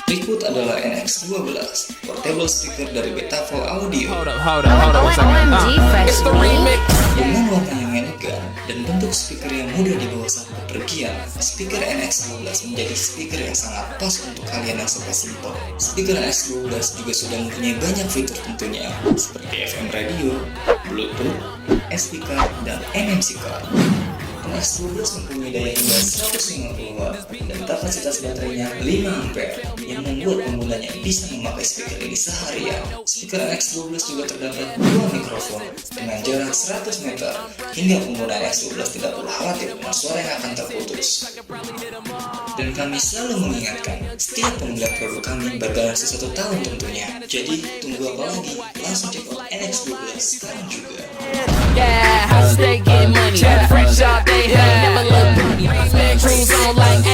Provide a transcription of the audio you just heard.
Berikut adalah NX12, portable speaker dari Betafo Audio. OMG, fresh me. Dengan warna yang elegan dan bentuk speaker yang mudah dibawa saat bepergian, speaker NX12 menjadi speaker yang sangat pas untuk kalian yang suka simple. Speaker NX12 juga sudah mempunyai banyak fitur tentunya, seperti FM radio, Bluetooth, SD card, dan NMC card. NX12 mempunyai daya hingga 150 watt dan kapasitas baterainya 5 ampere yang membuat penggunanya bisa memakai speaker ini seharian. Speaker NX12 juga terdapat 2 mikrofon dengan jarak 100 meter hingga pengguna NX12 tidak perlu khawatir dengan suara yang akan terputus. Dan kami selalu mengingatkan, setiap pembelian produk kami bergaransi 1 tahun tentunya. Jadi tunggu apa lagi? Langsung check out NX12 sekarang juga. Yeah, I stay getting money. Fresh all day, never look pretty. Dreams on like